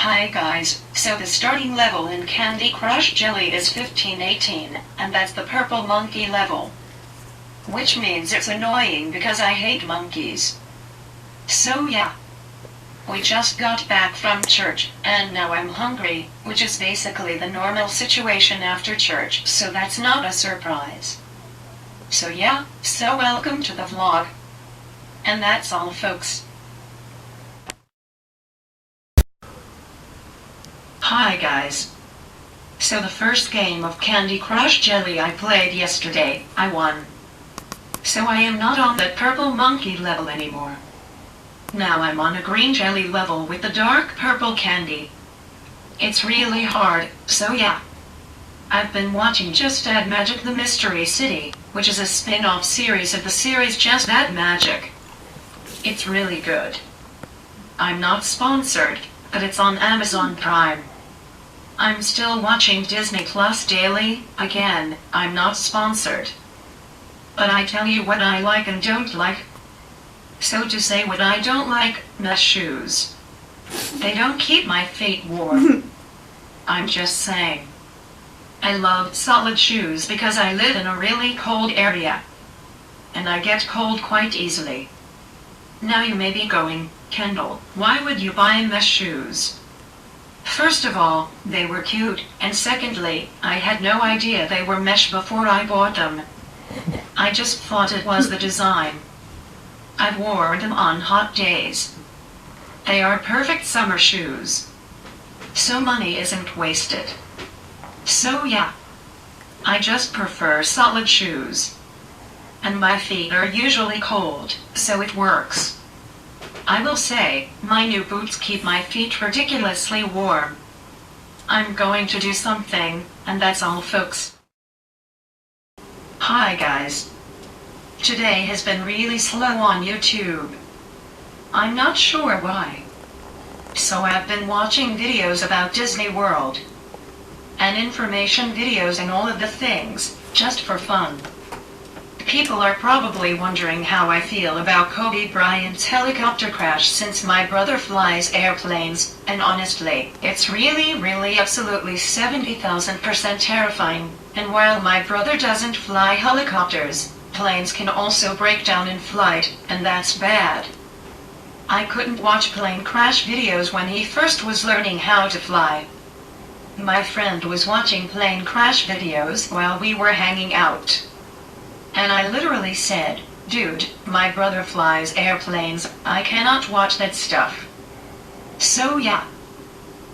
Hi guys, so the starting level in Candy Crush Jelly is 1518, and that's the purple monkey level. Which means it's annoying because I hate monkeys. So yeah. We just got back from church, and now I'm hungry, which is basically the normal situation after church, so that's not a surprise. So yeah, so welcome to the vlog. And that's all folks. Hi guys. So the first game of Candy Crush Jelly I played yesterday, I won. So I am not on that purple monkey level anymore. Now I'm on a green jelly level with the dark purple candy. It's really hard, so yeah. I've been watching Just Add Magic the Mystery City, which is a spin-off series of the series Just Add Magic. It's really good. I'm not sponsored, but it's on Amazon Prime. I'm still watching Disney Plus daily, again, I'm not sponsored. But I tell you what I like and don't like. So to say what I don't like, mesh shoes. They don't keep my feet warm. I'm just saying. I love solid shoes because I live in a really cold area. And I get cold quite easily. Now you may be going, Kendall, why would you buy mesh shoes? First of all, they were cute, and secondly, I had no idea they were mesh before I bought them. I just thought it was the design. I've worn them on hot days. They are perfect summer shoes. So money isn't wasted. So yeah. I just prefer solid shoes. And my feet are usually cold, so it works. I will say, my new boots keep my feet ridiculously warm. I'm going to do something, and that's all folks. Hi guys. Today has been really slow on YouTube. I'm not sure why. So I've been watching videos about Disney World. And information videos and all of the things, just for fun. People are probably wondering how I feel about Kobe Bryant's helicopter crash since my brother flies airplanes, and honestly, it's really absolutely 70,000% terrifying, and while my brother doesn't fly helicopters, planes can also break down in flight, and that's bad. I couldn't watch plane crash videos when he first was learning how to fly. My friend was watching plane crash videos while we were hanging out. And I literally said, dude, my brother flies airplanes, I cannot watch that stuff. So yeah.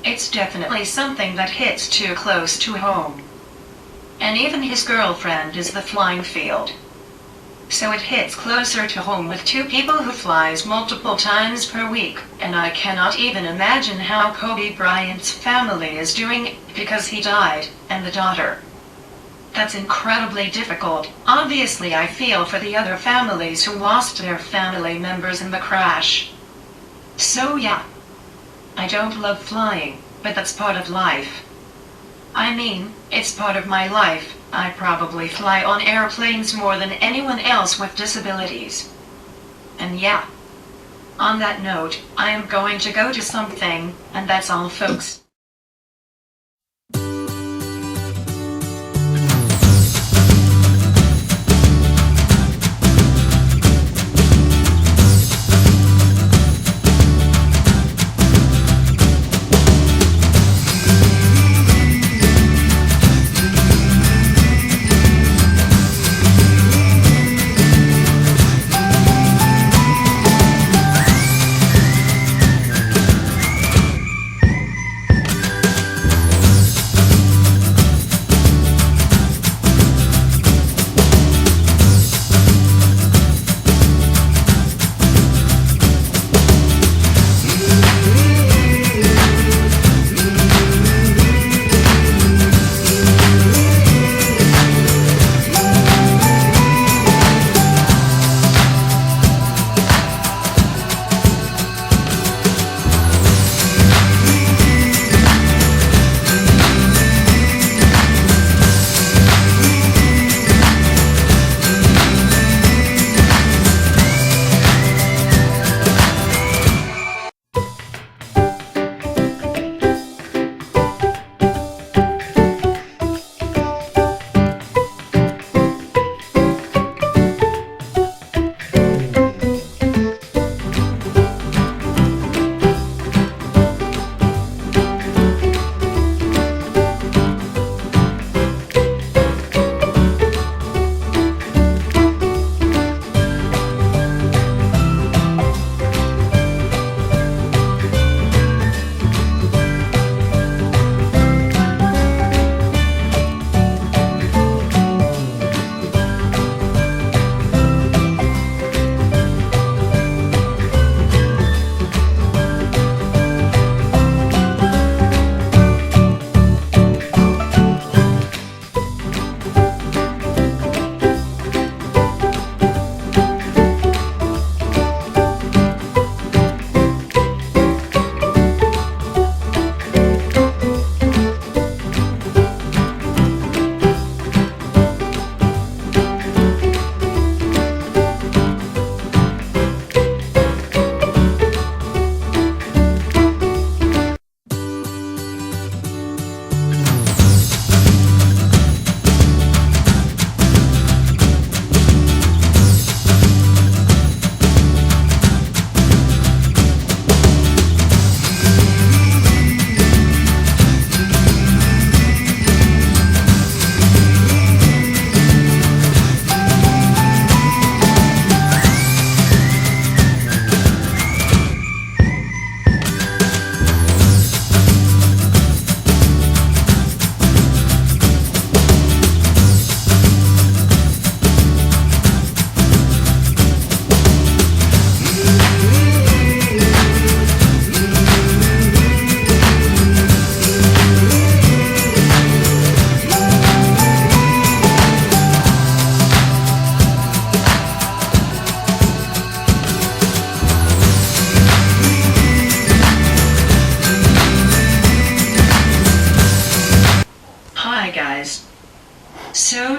It's definitely something that hits too close to home. And even his girlfriend is the flying field. So it hits closer to home with two people who flies multiple times per week, and I cannot even imagine how Kobe Bryant's family is doing, because he died, and the daughter. That's incredibly difficult. Obviously I feel for the other families who lost their family members in the crash. So yeah. I don't love flying, but that's part of life. I mean, it's part of my life. I probably fly on airplanes more than anyone else with disabilities. And yeah. On that note, I am going to go to something, and that's all folks.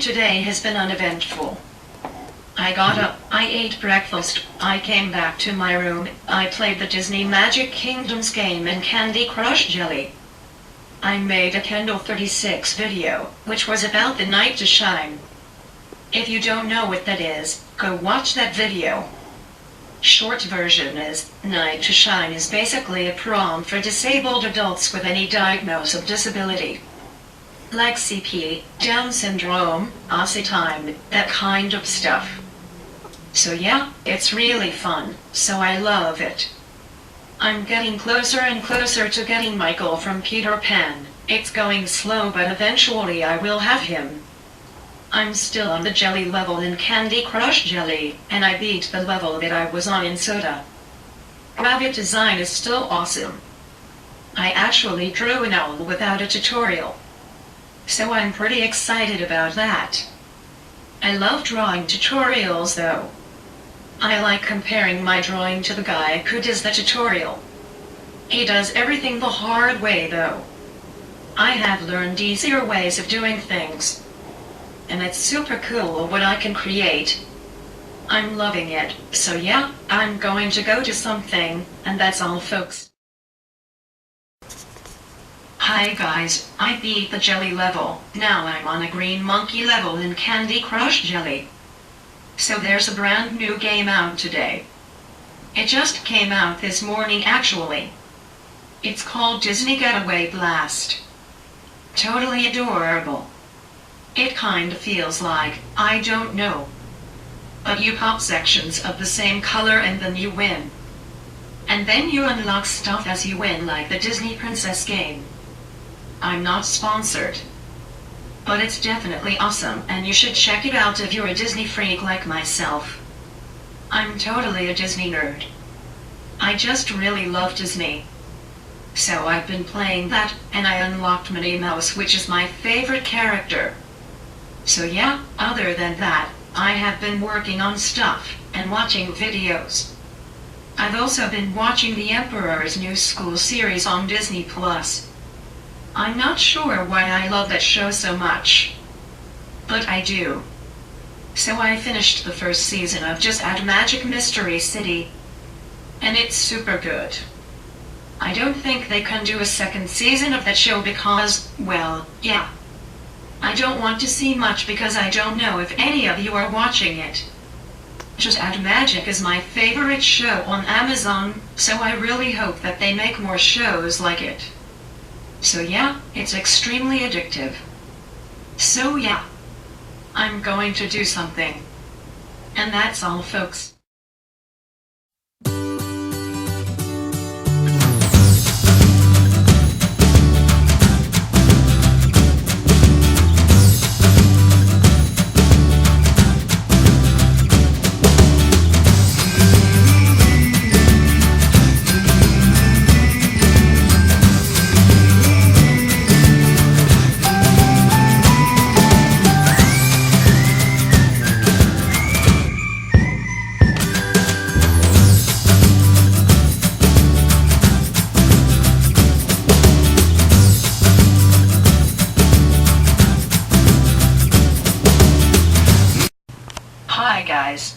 Today has been uneventful. I got up, I ate breakfast, I came back to my room, I played the Disney Magic Kingdoms game and Candy Crush Jelly. I made a Kendall 36 video, which was about the Night to Shine. If you don't know what that is, go watch that video. Short version is, Night to Shine is basically a prom for disabled adults with any diagnosis of disability. Like CP, Down syndrome, Aussie time, that kind of stuff. So yeah, it's really fun, so I love it. I'm getting closer and closer to getting Michael from Peter Pan. It's going slow, but eventually I will have him. I'm still on the jelly level in Candy Crush Jelly, and I beat the level that I was on in Soda. Graphic design is still awesome. I actually drew an owl without a tutorial. So I'm pretty excited about that. I love drawing tutorials though. I like comparing my drawing to the guy who does the tutorial. He does everything the hard way though. I have learned easier ways of doing things. And it's super cool what I can create. I'm loving it, so yeah, I'm going to go to something, and that's all folks. Hi guys, I beat the jelly level, now I'm on a green monkey level in Candy Crush Jelly. So there's a brand new game out today. It just came out this morning actually. It's called Disney Getaway Blast. Totally adorable. It kinda feels like, I don't know. But you pop sections of the same color and then you win. And then you unlock stuff as you win, like the Disney Princess game. I'm not sponsored. But it's definitely awesome and you should check it out if you're a Disney freak like myself. I'm totally a Disney nerd. I just really love Disney. So I've been playing that, and I unlocked Minnie Mouse, which is my favorite character. So yeah, other than that, I have been working on stuff, and watching videos. I've also been watching The Emperor's New School series on Disney+. I'm not sure why I love that show so much. But I do. So I finished the first season of Just Add Magic Mystery City. And it's super good. I don't think they can do a second season of that show because, well, yeah. I don't want to see much because I don't know if any of you are watching it. Just Add Magic is my favorite show on Amazon, so I really hope that they make more shows like it. So yeah, it's extremely addictive. So yeah, I'm going to do something. And that's all folks. Hi guys.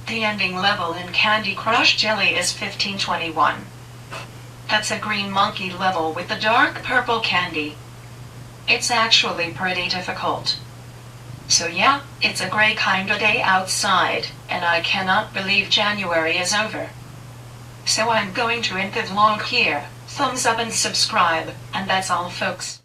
The ending level in Candy Crush Jelly is 1521. That's a green monkey level with the dark purple candy. It's actually pretty difficult. So yeah, it's a gray kinda day outside, and I cannot believe January is over. So I'm going to end the vlog here. Thumbs up and subscribe, and that's all folks.